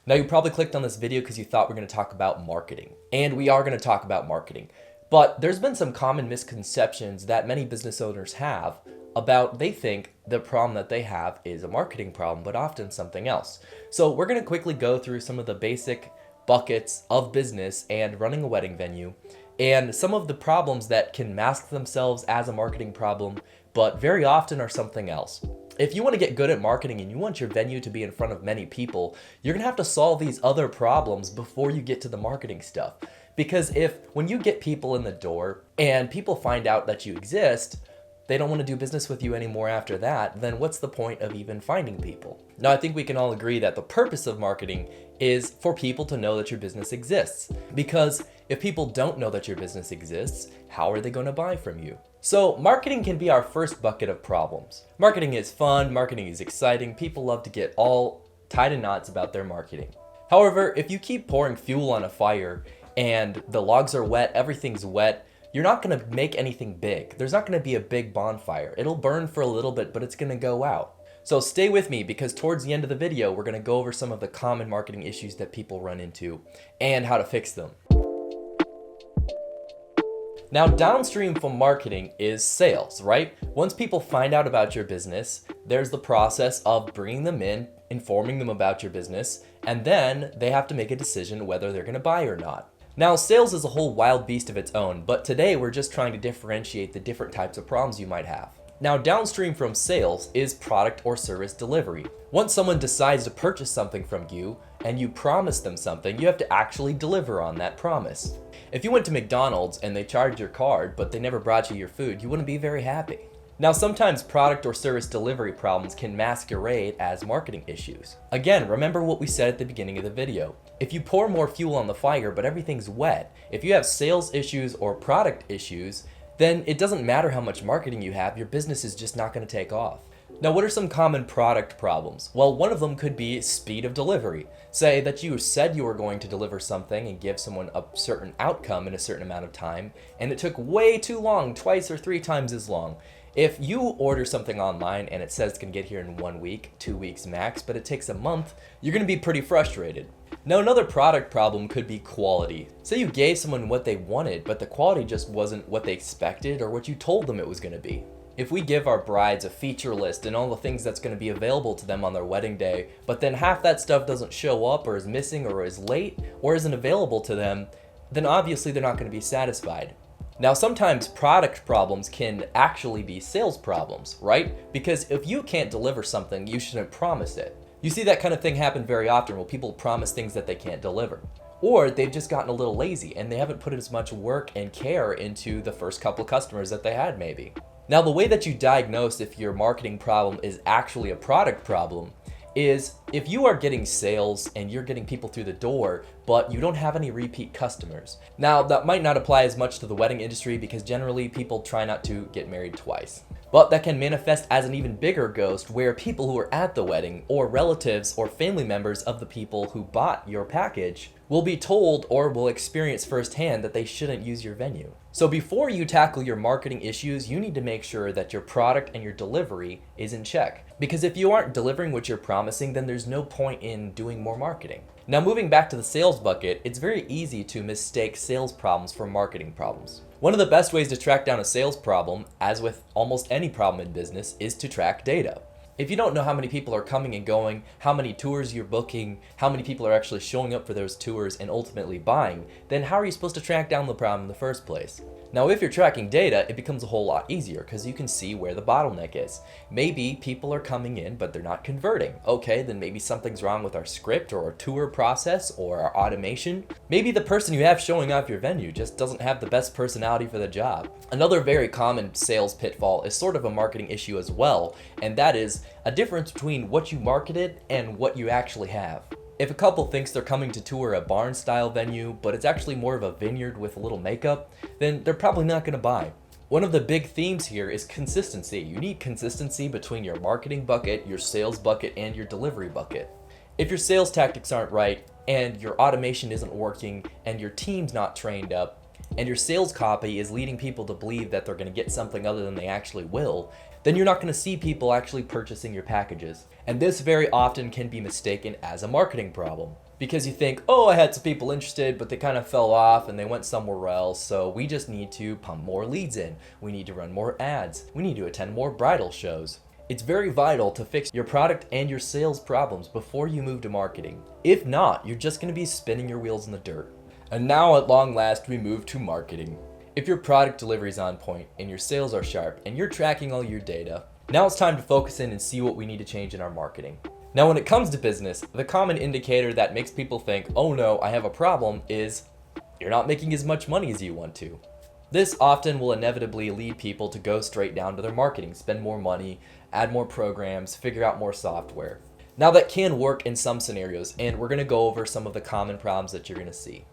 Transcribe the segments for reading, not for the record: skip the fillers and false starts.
Now, you probably clicked on this video because you thought we're going to talk about marketing, and we are going to talk about marketing. But there's been some common misconceptions that many business owners have about they think the problem that they have is a marketing problem, but often something else. So we're going to quickly go through some of the basic buckets of business and running a wedding venue and some of the problems that can mask themselves as a marketing problem, but very often are something else. If you want to get good at marketing and you want your venue to be in front of many people, you're going to have to solve these other problems before you get to the marketing stuff. Because when you get people in the door and people find out that you exist, they don't want to do business with you anymore after that, then what's the point of even finding people? Now, I think we can all agree that the purpose of marketing is for people to know that your business exists. Because if people don't know that your business exists, how are they going to buy from you? So marketing can be our first bucket of problems. Marketing is fun, marketing is exciting, people love to get all tied in knots about their marketing. However, if you keep pouring fuel on a fire and the logs are wet, everything's wet, you're not going to make anything big. There's not going to be a big bonfire. It'll burn for a little bit, but it's going to go out. So stay with me because towards the end of the video, we're going to go over some of the common marketing issues that people run into and how to fix them. Now, downstream from marketing is sales, right? Once people find out about your business, there's the process of bringing them in, informing them about your business, and then they have to make a decision whether they're going to buy or not. Now, sales is a whole wild beast of its own, but today we're just trying to differentiate the different types of problems you might have. Now, downstream from sales is product or service delivery. Once someone decides to purchase something from you and you promise them something, you have to actually deliver on that promise. If you went to McDonald's and they charged your card, but they never brought you your food, you wouldn't be very happy. Now, sometimes product or service delivery problems can masquerade as marketing issues. Again, remember what we said at the beginning of the video. If you pour more fuel on the fire, but everything's wet, if you have sales issues or product issues, then it doesn't matter how much marketing you have, your business is just not going to take off. Now, what are some common product problems? Well, one of them could be speed of delivery. Say that you said you were going to deliver something and give someone a certain outcome in a certain amount of time, and it took way too long, twice or 3 times as long. If you order something online and it says it's going to get here in 1 week, 2 weeks max, but it takes a month, you're going to be pretty frustrated. Now, another product problem could be quality. Say you gave someone what they wanted, but the quality just wasn't what they expected or what you told them it was going to be. If we give our brides a feature list and all the things that's going to be available to them on their wedding day, but then half that stuff doesn't show up or is missing or is late or isn't available to them, then obviously they're not going to be satisfied. Now, sometimes product problems can actually be sales problems, right? Because if you can't deliver something, you shouldn't promise it. You see that kind of thing happen very often where people promise things that they can't deliver. Or they've just gotten a little lazy and they haven't put as much work and care into the first couple customers that they had maybe. Now, the way that you diagnose if your marketing problem is actually a product problem is if you are getting sales and you're getting people through the door, but you don't have any repeat customers. Now, that might not apply as much to the wedding industry because generally people try not to get married twice. But that can manifest as an even bigger ghost where people who are at the wedding or relatives or family members of the people who bought your package will be told or will experience firsthand that they shouldn't use your venue. So before you tackle your marketing issues, you need to make sure that your product and your delivery is in check. Because if you aren't delivering what you're promising, then there's no point in doing more marketing. Now, moving back to the sales bucket, it's very easy to mistake sales problems for marketing problems. One of the best ways to track down a sales problem, as with almost any problem in business, is to track data. If you don't know how many people are coming and going, how many tours you're booking, how many people are actually showing up for those tours and ultimately buying, then how are you supposed to track down the problem in the first place? Now, if you're tracking data, it becomes a whole lot easier because you can see where the bottleneck is. Maybe people are coming in, but they're not converting. Okay, then maybe something's wrong with our script or our tour process or our automation. Maybe the person you have showing up your venue just doesn't have the best personality for the job. Another very common sales pitfall is sort of a marketing issue as well, and that is a difference between what you marketed and what you actually have. If a couple thinks they're coming to tour a barn-style venue, but it's actually more of a vineyard with a little makeup, then they're probably not going to buy. One of the big themes here is consistency. You need consistency between your marketing bucket, your sales bucket, and your delivery bucket. If your sales tactics aren't right, and your automation isn't working, and your team's not trained up, and your sales copy is leading people to believe that they're going to get something other than they actually will, then you're not going to see people actually purchasing your packages. And this very often can be mistaken as a marketing problem. because you think, oh, I had some people interested, but they kind of fell off and they went somewhere else. So we just need to pump more leads in. We need to run more ads. We need to attend more bridal shows. It's very vital to fix your product and your sales problems before you move to marketing. If not, you're just going to be spinning your wheels in the dirt. And now at long last, we move to marketing. If your product delivery is on point and your sales are sharp and you're tracking all your data, now it's time to focus in and see what we need to change in our marketing. Now, when it comes to business, the common indicator that makes people think, oh no, I have a problem, is you're not making as much money as you want to. This often will inevitably lead people to go straight down to their marketing, spend more money, add more programs, figure out more software. Now that can work in some scenarios, and we're gonna go over some of the common problems that you're gonna see.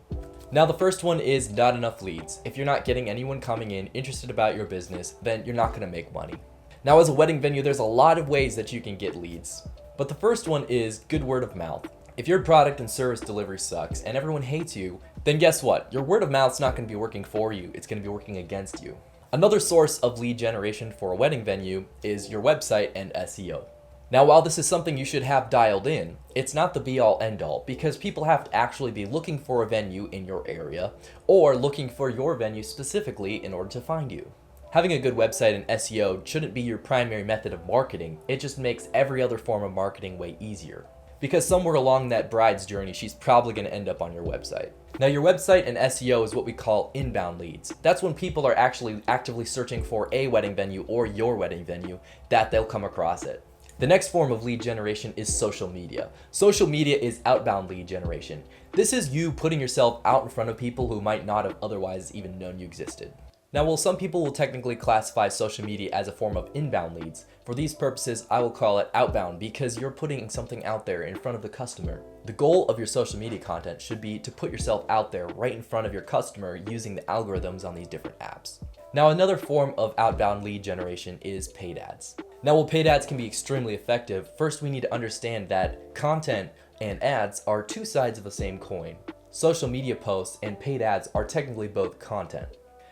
Now the first one is not enough leads. If you're not getting anyone coming in interested about your business, then you're not gonna make money. Now as a wedding venue, there's a lot of ways that you can get leads. But the first one is good word of mouth. If your product and service delivery sucks and everyone hates you, then guess what? Your word of mouth's not going to be working for you. It's going to be working against you. Another source of lead generation for a wedding venue is your website and SEO. Now, while this is something you should have dialed in, it's not the be-all end-all because people have to actually be looking for a venue in your area or looking for your venue specifically in order to find you. Having a good website and SEO shouldn't be your primary method of marketing. It just makes every other form of marketing way easier. Because somewhere along that bride's journey, she's probably going to end up on your website. Now, your website and SEO is what we call inbound leads. That's when people are actually actively searching for a wedding venue or your wedding venue that they'll come across it. The next form of lead generation is social media. Social media is outbound lead generation. This is you putting yourself out in front of people who might not have otherwise even known you existed. Now, while some people will technically classify social media as a form of inbound leads, for these purposes, I will call it outbound because you're putting something out there in front of the customer. The goal of your social media content should be to put yourself out there right in front of your customer using the algorithms on these different apps. Now, another form of outbound lead generation is paid ads. Now, while paid ads can be extremely effective, first we need to understand that content and ads are two sides of the same coin. Social media posts and paid ads are technically both content.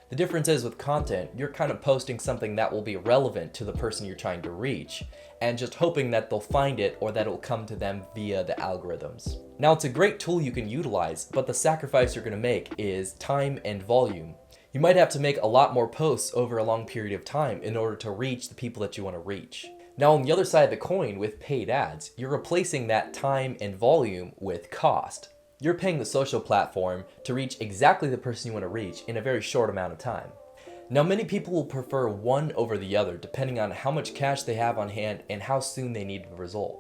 The difference is with content, you're kind of posting something that will be relevant to the person you're trying to reach and just hoping that they'll find it or that it'll come to them via the algorithms. Now, it's a great tool you can utilize, but the sacrifice you're going to make is time and volume. You might have to make a lot more posts over a long period of time in order to reach the people that you want to reach. Now, on the other side of the coin with paid ads, you're replacing that time and volume with cost. You're paying the social platform to reach exactly the person you want to reach in a very short amount of time. Now, many people will prefer one over the other depending on how much cash they have on hand and how soon they need the result.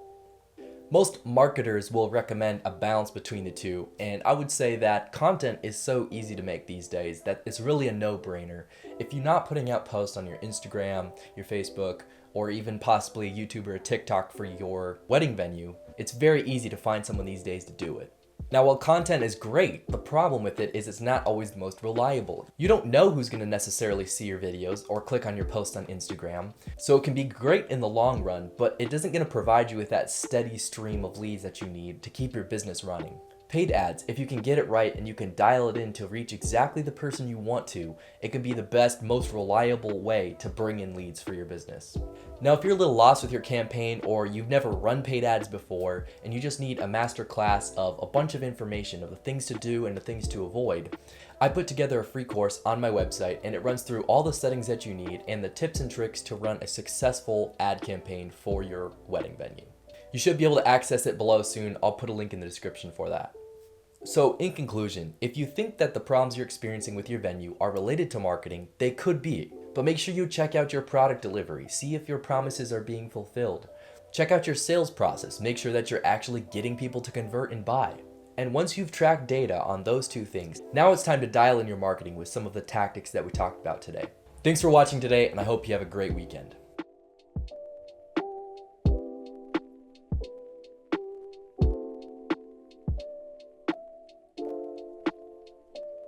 Most marketers will recommend a balance between the two, and I would say that content is so easy to make these days that it's really a no-brainer. If you're not putting out posts on your Instagram, your Facebook, or even possibly a YouTube or a TikTok for your wedding venue, it's very easy to find someone these days to do it. Now, while content is great, the problem with it is it's not always the most reliable. You don't know who's going to necessarily see your videos or click on your post on Instagram, so it can be great in the long run, but it isn't going to provide you with that steady stream of leads that you need to keep your business running. Paid ads, if you can get it right and you can dial it in to reach exactly the person you want to, it can be the best, most reliable way to bring in leads for your business. Now, if you're a little lost with your campaign or you've never run paid ads before and you just need a master class of a bunch of information of the things to do and the things to avoid, I put together a free course on my website and it runs through all the settings that you need and the tips and tricks to run a successful ad campaign for your wedding venue. You should be able to access it below soon. I'll put a link in the description for that. So in conclusion, if you think that the problems you're experiencing with your venue are related to marketing, they could be. But make sure you check out your product delivery, see if your promises are being fulfilled. Check out your sales process, make sure that you're actually getting people to convert and buy. And once you've tracked data on those two things, now it's time to dial in your marketing with some of the tactics that we talked about today. Thanks for watching today, and I hope you have a great weekend.